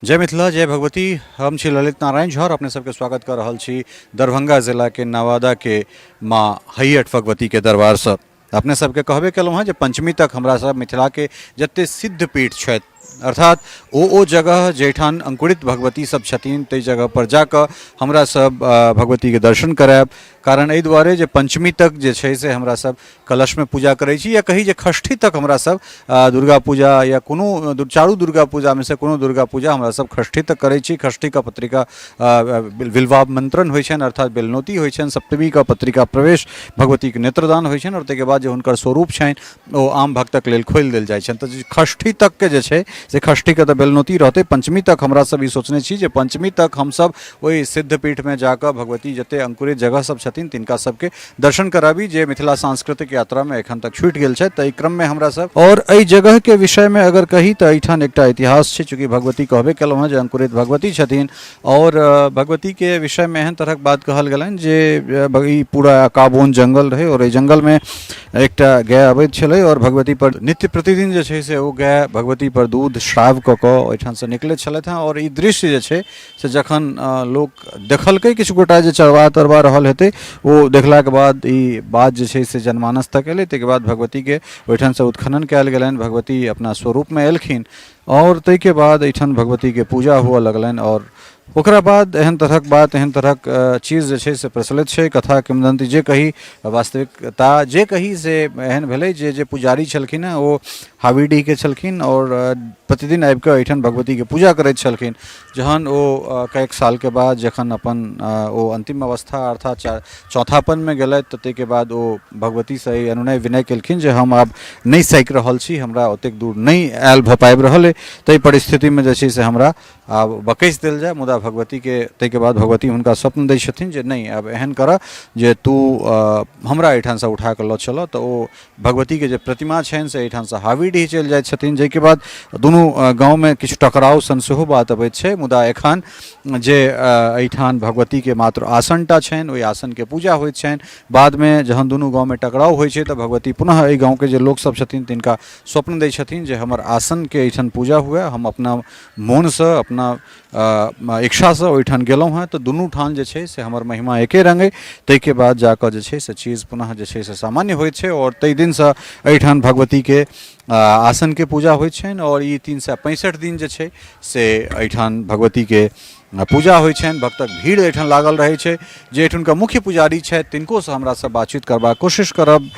जय मिथिला जय भगवती। हम छी ललित नारायण झा और अपने सबके स्वागत कर रहल छी दरभंगा जिला के नवादा के माँ हैयठ भगवती के दरबार से। अपने सबके कहबे केलहुँ हँ जे पंचमी तक हमरा सब मिथिला के जते सिद्ध पीठ छथि अर्थात ओ जगह जैठान अंकुरित भगवती सब छथिन ताहि जगह पर जाकर हमरा सब भगवती के दर्शन करायब। कारण एहि दुआरे जे पंचमी तक जे छै से हमरा सब कलश में पूजा करै छी या कही जे षष्ठी तक हमरा सब दुर्गा पूजा या कोनो चारू दुर्गा पूजा में से कोनो दुर्गा पूजा हमरा सब षष्ठी तक करै छी। षष्ठी का पत्रिका बिल्वामंत्रण होइ छनि अर्थात बेलनौती होइ छनि। सप्तमी का पत्रिका प्रवेश भगवती के नेत्रदान होइ छनि और ताहिके बाद जे हुनकर स्वरूप छनि ओ आम भक्तक लेल खोलि देल जाइ छनि। तऽ षष्ठी तक के जे छै से षष्ठी के तऽ बेलनौती रहते। पंचमी तक हमरा सब ई सोचने छी जे पंचमी तक हम सब ओहि सिद्ध पीठ में जाकर भगवती जते अंकुरित जगह सब छथिन तिनका सबके दर्शन कराबी जे मिथिला सांस्कृतिक यात्रा में एखन तक छूटि गेल छै। तऽ क्रम में हमरा सब और एहि जगह के विषय में अगर कही तऽ एहिठाम एकटा इतिहास छै। चूँकि भगवती कहबे केलहुँ हँ जे अंकुरित भगवती छथिन और भगवती के विषय में एहन तरहक बात कहल गेलनि जे ई पूरा काबोन जंगल रहे और एहि जंगल में एकटा गाय अबैत छलै और भगवती पर नित्य प्रतिदिन जे छै से ओ गाय भगवती पर दूध श्राव कऽ कऽ ओहिठाम से निकलैत छलथि हँ। और ई दृश्य जे छै से जखन लोक देखलकै किछु गोटा जे चरवा तरवा रहल हेतै ओ देखलाके बाद ई बात जे छै से जनमानस तक एलै। ताहिके बाद भगवती के ओहिठाम से उत्खनन कयल गेलनि। भगवती अपना स्वरूप में एलखिन और ताहिके बाद एहिठाम भगवती के पूजा हुअ लगलनि और ओकरा बाद एहन तरहक बात एहन तरहक चीज जे छै से प्रचलित छै। कथा किंवदंती जे कही वास्तविकता जे कही से एहन भेलै जे पुजारी छलखिन हँ ओ हावीडीह के छलखिन और प्रतिदिन आबि कऽ एहिठाम भगवती के पूजा करैत छलखिन। जहन ओ कएक साल के बाद जखन अपन ओ अंतिम अवस्था अर्थात चौथापन में गेलथि तऽ ताहिके बाद ओ भगवती से ई अनुनय विनय केलखिन जे हम आब नहि सकि रहल छी, हमरा ओतेक दूर नहि आयल भऽ पाबि रहल अइ। ताहि परिस्थिति में जे छै से हमरा आब बकैस देल जाय। मुदा भगवती के ताहिके बाद भगवती हुनका स्वप्न दै छथिन जे नहीं आब एहन करऽ जे तू हमरा एहिठाम से उठा कऽ लऽ चलऽ। तऽ ओ भगवती के जे प्रतिमा छनि से एहिठाम से हावीडीह चलि जाइत छथिन। जाहिके बाद दुनू गाँव में किछु टकराव सन सेहो बात अबैत छै। मुदा एखन जे एहिठाम भगवती के मात्र आसनटा छनि ओहि आसन के पूजा होइत छनि। बाद में जहन दुनू गाँव में टकराव होइ छै तऽ भगवती पुनः एहि गाँव के जे लोकसभ छथिन तिनका स्वप्न दै छथिन जे हमर आसन के एहिठाम पूजा हुए। हम अपना मोन से अपना इच्छा से ओहिठाम गेलहुँ हँ तऽ दुनू ठाम जे छै से हमर महिमा एके रंग अइ। ताहिके बाद जाकऽ जे छै से चीज पुनः जे छै से सामान्य होइत छै और ताहि दिनसँ एहिठाम भगवती के आसन के पूजा होइत छनि। और ई 365 दिन जे छै से एहिठाम भगवती के पूजा होइ छनि। भक्तक भीड़ एहिठाम लागल रहै छै। जे एहिठुनका मुख्य पुजारी छथि तिनकोसँ हमरा सब बातचीत करबाक कोशिश करब।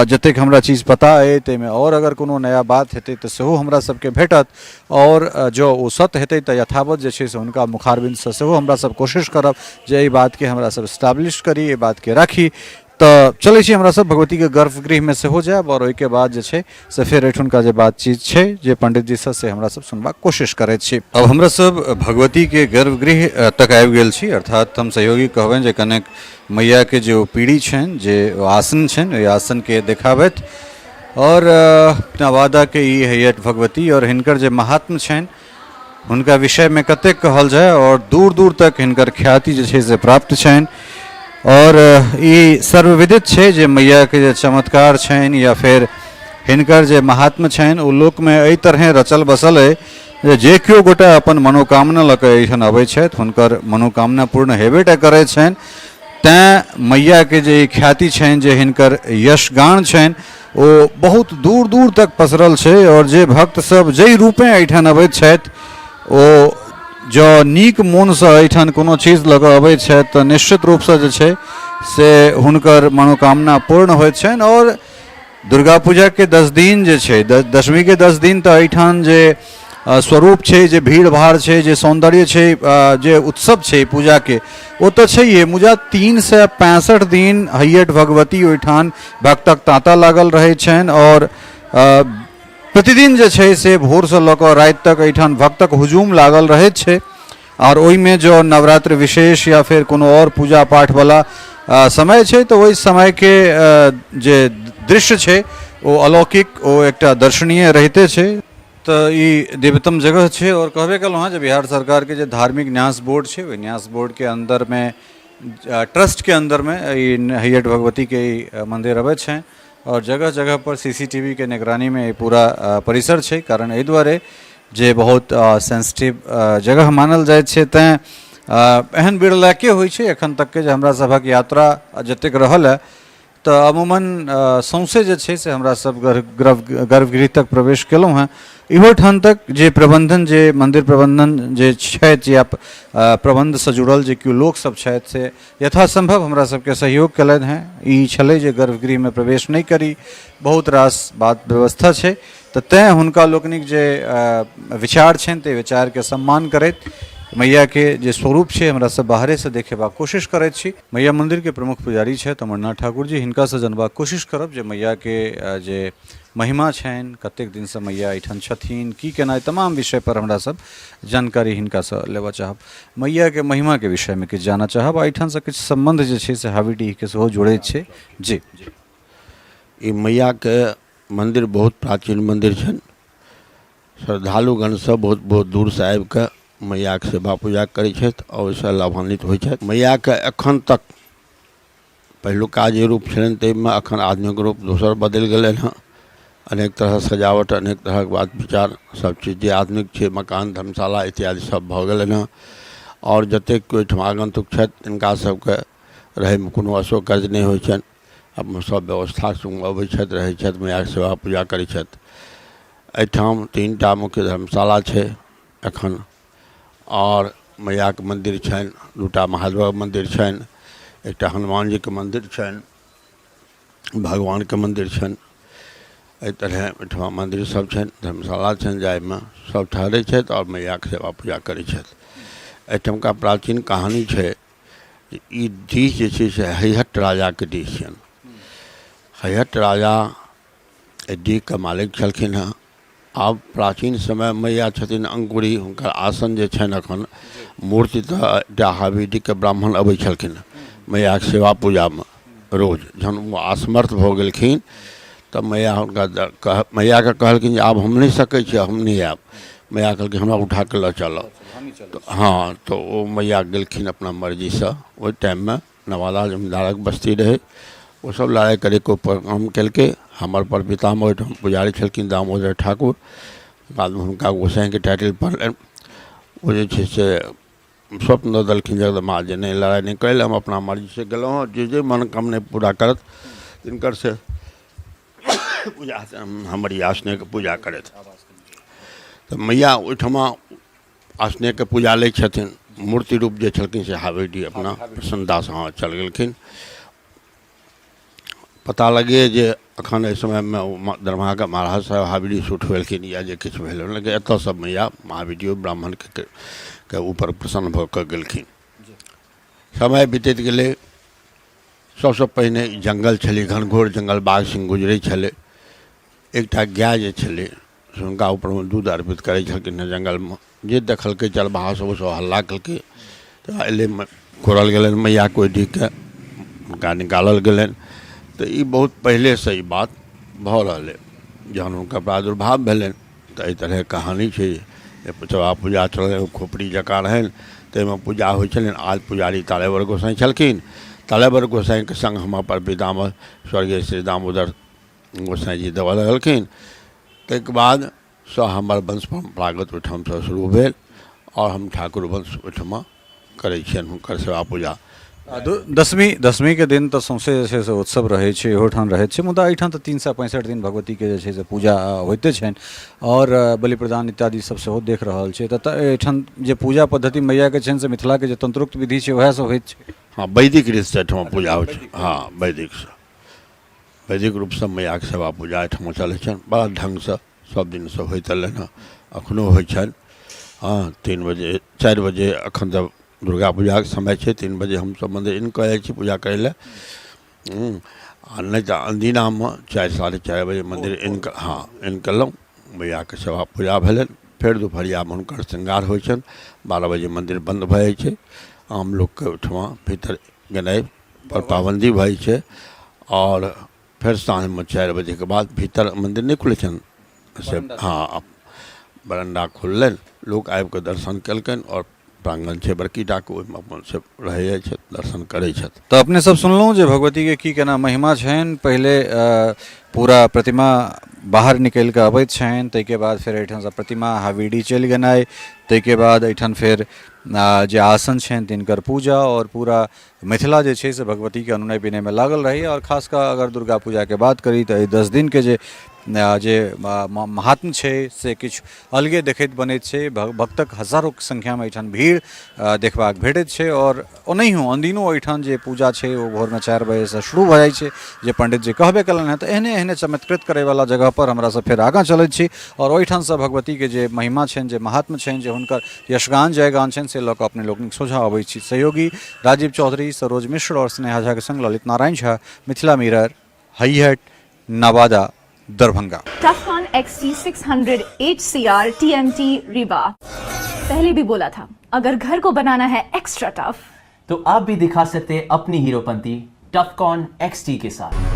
जतेक हमरा चीज पता अइ ताहिमे और अगर कोनो नया बात हेतै तऽ सेहो हमरा सबके भेटत और जँ ओ सत्य हेतै तऽ यथावत जे छै से हुनका मुखारबिन्दसँ सेहो हमरा सब कोशिश करब जे एहि बातके हमरा सब एस्टैब्लिश करी, एहि बातके राखी। तऽ चलै छी हमरा सब भगवती के गर्भगृह में सेहो जायब और ओहिके बाद जे छै से फेर एहिठुनका जे बातचीत छै जे पंडित जी से हमरा सब सुनबाक कोशिश करैत छी। अब हमरा सब भगवती के गर्भगृह तक आबि गेल छी अर्थात हम सहयोगी कहबनि जे कनेक मैया के जे ओ पीढ़ी छनि जे आसन छनि ओहि आसन के देखाबथि और नवादा के ई हैयठ भगवती और हिनकर जे महात्म छनि हुनका विषय में कतेक कहल जाय और दूर दूर तक हिनकर ख्याति जे छै से प्राप्त छनि। और ई सर्वविदित छै जे मैया के जे चमत्कार छनि या फिर हिनकर जे महात्म छनि ओ लोक में एहि तरह रचल बसल अइ जे केओ गोटा अपन मनोकामना लऽ कऽ एहिठाम अबैत छथि हुनकर मनोकामना पूर्ण हेबे टा करैत छनि। तैँ मैया के जे ख्याति छनि जे हिनकर यशगान छनि ओ बहुत दूर दूर तक पसरल छै। और जे भक्त सब जाहि रूपे एहिठाम अबैत छथि ओ जँ नीक मोनसँ एहिठाम कोनो चीज लऽ कऽ अबैत छथि तऽ निश्चित रूपसँ जे छै से हुनकर मनोकामना पूर्ण होइत छनि। और दुर्गा पूजा के 10 दिन जे छै दशमी के 10 दिन तऽ एहिठाम जे स्वरूप छै जे भीड़ भाड़ छै जे सौंदर्य छै जे उत्सव छै पूजा के ओ तऽ छैहे। मुदा 365 दिन हैयठ भगवती ओहिठाम भक्तक तांता लागल रहै छनि और प्रतिदिन जे छै से भोर से लऽ कऽ राति तक एहिठाम भक्तक हुजूम लागल रहैत छै। और ओहिमे जो नवरात्र विशेष या फिर कोनो और पूजा पाठ वाला समय छै तऽ ओहि समय के जे दृश्य छै ओ अलौकिक ओ एकटा दर्शनीय रहिते छै। तऽ ई दिव्यतम जगह छै और कहबे केलहुँ हँ जे बिहार सरकार के जे धार्मिक न्यास बोर्ड छै ओहि न्यास बोर्ड के अंदर में ट्रस्ट के अंदर में ई हैयठ भगवती के मंदिर अबैत छै और जगह जगह पर CCTV के निगरानी में पूरा परिसर छै। कारण एहि दुआरे जे बहुत सेंसिटिव जगह मानल जाइत छै, तेँ एहन बिरलाके होइ छै एखन तकके जे हमरा सभक यात्रा जतेक रहल है तऽ अमूमन सौंसे जे छै से हमरा सब गर्भगृह तक प्रवेश केलहुँ हैं। इहो ठाम तक जे प्रबंधन, जे मंदिर प्रबंधन जे छथि या प्रबंध से जुड़ल जे केओ लोक सब छथि से यथासंभव हमरा सबके सहयोग केलनि हैं। ई छलै जे गर्भगृह में प्रवेश नहीं करी, बहुत रास बात व्यवस्था छै, तऽ तेँ हुनका लोकनिक जे विचार छनि ते विचार के सम्मान करैत मैया के जे स्वरूप छै हमरा सब बाहरे से देखेबाक कोशिश करैत छी। मैया मंदिर के प्रमुख पुजारी छथि अमरनाथ ठाकुर जी, हिनका से जनबाक कोशिश करब जे मैया के जे महिमा छनि, कतेक दिन से मैया एहिठाम छथिन, की केना, तमाम विषय पर हमरा सब जानकारी हिनका से लेबऽ चाहब। मैया के महिमा के विषय में किछु जानऽ चाहब, एहिठाम से किछु संबंध जे छै से हावीडीह के सेहो जोड़ैत छै। जी, ई मैया के मंदिर बहुत प्राचीन मंदिर छनि। श्रद्धालुगण सब बहुत बहुत दूर से आबि कऽ मैया के सेवा पूजा करै छथि और ओहिसँ लाभान्वित होइ छथि। मैया के एखन तक पहिलुका जे रूप छलनि ताहिमे एखन आधुनिक रूप दोसर बदलि गेलनि हँ। अनेक तरह सजावट, अनेक तरहक बात विचार, सब चीज जे आधुनिक छै, मकान, धर्मशाला इत्यादि सब भऽ गेलनि हँ। और जतेक कोइ ओहिठाम आगन्तुक छथि तिनका सबके रहैमे कोनो अशोकर्ज नहि होइ छनि। अपन सब व्यवस्था संग अबै छथि, रहै छथि, मैयाके सेवा पूजा करै छथि। एहिठाम 3टा मुख्य धर्मशाला छै एखन, और मैया के मंदिर छनि, 2टा महादेवक मंदिर छनि, एकटा हनुमान जी के मंदिर छनि, भगवान के मंदिर छनि। एहि तरह एहिठाम मंदिर सब छनि, धर्मशाला छनि, जाहिमे सब ठहरै छथि और मैया के सेवा पूजा करै छथि। एहिठामका प्राचीन कहानी छै, ई डीह जे छै से हैहट राजा के डीह छनि। हैहट राजा एहि डीह के मालिक छलखिन हँ। आब प्राचीन समय मैया छथिन अंकुरी, हुनकर आसन जे छनि एखन मूर्ति तऽ एकटा हावीडीह के ब्राह्मण अबै छलखिन मैया के सेवा पूजा में रोज। जहन वो असमर्थ भऽ गेलखिन तऽ मैया हुनका मैया के कहलखिन जे आब हम नहीं सकै छी, हम नहीं आयब। मैया कहलखिन हमरा उठा के लऽ चलऽ। हाँ, तो वो मैया गेलखिन अपना मर्जी से। ओहि टाइम में नवादा जमींदारक बस्ती रहे, वो सब लड़ाई करे के ऊपर काम केलकै। हमर पर पितामह ओहिठाम पुजारी छलखिन दामोदर ठाकुर, बाद में हुनका गोसाई के टाइटल पड़लनि। वो जे छै से स्वप्न दऽ देलखिन जगदम्बा जे नहीं लड़ाई नहीं करै, हम अपना मर्जी से गेलहुँ, जे जे मनोकामना पूरा करत तिनकर से पूजा हमर ई आसने के पूजा करत। तऽ मैया ओहिठमा आसने के पूजा लै छथिन। मूर्ति रूप जे छलखिन से हावीडीह अपना प्रसन्नता से हाँ चल गेलखिन। पता लगे जे अखन एहि समय में दरभंगा के महाराज साहब हावीडीह से उठवेलखिन या जे किछु भेल, लेकिन एतऽ सब मैया हावीडीह ब्राह्मण के ऊपर प्रसन्न भऽ कऽ गेलखिन। समय बीतैत गेलै। सबसे पहिने जंगल छलै, घनघोर जंगल, बाघ सिंह गुजरै छलै। एकटा गाय जे छलै से हुनका ऊपर में दूध अर्पित करै छलखिन हँ जंगल में। जे देखलकै चरवाहा सब हल्ला केलकै तऽ एलै, कोड़ल गेलनि मैया के ओहि डीह के, हुनका निकालल गेलनि। तऽ ई बहुत पहले से ई बात भऽ रहलै। जहन हुनकर प्रादुर्भाव भेलनि तऽ एहि तरह कहानी छै। सेवा पूजा चल खोपड़ी जकाँ रहनि, ताहिमे पूजा होइ छलनि। आज पुजारी तालेवर गोसाई छलखिन। तालेवर गोसाई के संग हम अपन पितामह स्वर्गीय श्री दामोदर गोसाई जी देबऽ लगलखिन। ताहिके बाद सँ हमर वंश परम्परागत ओहिठाम से शुरू भेल और हम ठाकुर वंश ओहिठमा करै छियनि हुनकर सेवा पूजा। दशमी के दिन तऽ सौंसे जे छै से उत्सव रहै छै, इहो ठाम रहैत छै, मुदा एहिठाम तऽ 365 दिन भगवती के जे छै से पूजा होइते छनि और बलि प्रदान इत्यादि सब सेहो देख रहल छै। तऽ एहिठाम जे पूजा पद्धति मैया के छनि से मिथिला के जे तंत्रोक्त विधि छै वएह सब होइत छै। हाँ, वैदिक रीत से एहिठमा पूजा होइ छै। हाँ, वैदिक रूप से मैया के सेवा पूजा एहिठमा चलै छनि। बड़ा ढंग से सब दिन से होइत एलनि हँ, अखनो होइ छनि। हाँ, 3 बजे 4 बजे अखन तक दुर्गा पूजा के समय छै, 3 बजे हम सब मंदिर इन कऽ जाइ छी पूजा करै लए। आ नहीं तऽ अनदिना में 4 साढ़े 4 बजे मंदिर इन केलहुँ। मैया के सेवा पूजा भेलनि। फेर दुपहरिया में हुनकर श्रृंगार होइ छनि। 12 बजे मंदिर बंद भऽ जाइ छै। आम लोग के ओहिठमा भीतर गेनाइ पर पाबंदी भऽ जाइ छै। और फिर साँझ में 4 बजे के बाद भीतर मंदिर नहीं खुलै छनि से। हाँ, बरंडा खुललनि, लोग आबि कऽ दर्शन केलकनि और प्रांगण छै बड़की टा के, ओहिमे अपन से रहै जाइ छथि, दर्शन करै छथि। तऽ अपने सब सुनलहुँ जे भगवती के की केना महिमा छनि। पहिले पूरा प्रतिमा बाहर निकल के अबैत छनि, ताहिके बाद फिर एहिठाम से प्रतिमा हवेली चलि गेनाइ, ताहिके बाद एहिठाम फिर जे आसन छनि तिनकर पूजा, और पूरा मिथिला जे छै से भगवती के अनुनय विनय में लागल रही। और खास कऽ अगर दुर्गा पूजा के बात करी तऽ 10 दिन के जे महात्म छै से किछु अलगे देखैत बनैत छै। भक्तक हजारों के संख्या में एहिठाम भीड़ देखबाक भेटैत छै। और ओनाहियो अनदिनो एहिठाम जे पूजा छै वो भोर में 4 बजे से शुरू भऽ जाइ छै, जे पंडित जी कहबे कलन हैं। तऽ एहने एहने चमत्कृत करे वाला जगह पर हमरा सब फिर आगाँ चलैत छी, और ओहिठाम से भगवती के जे महिमा छनि, जे महात्म छनि, जे हुनकर यशगान जयगान छनि, से लऽ कऽ अपने लोकनिक सोझा अबैत छी। सहयोगी राजीव चौधरी, सरोज मिश्र और स्नेहा झा के संग Lalit Narayan Jha, Mithila mirror, हैहट, Nawada, Darbhanga. टफकॉन XT 600 HCR TMT Rewa. पहले भी बोला था, अगर घर को बनाना है एक्स्ट्रा टफ, तो आप भी दिखा सकते हैं अपनी हीरोपंती टफकॉन XT के साथ।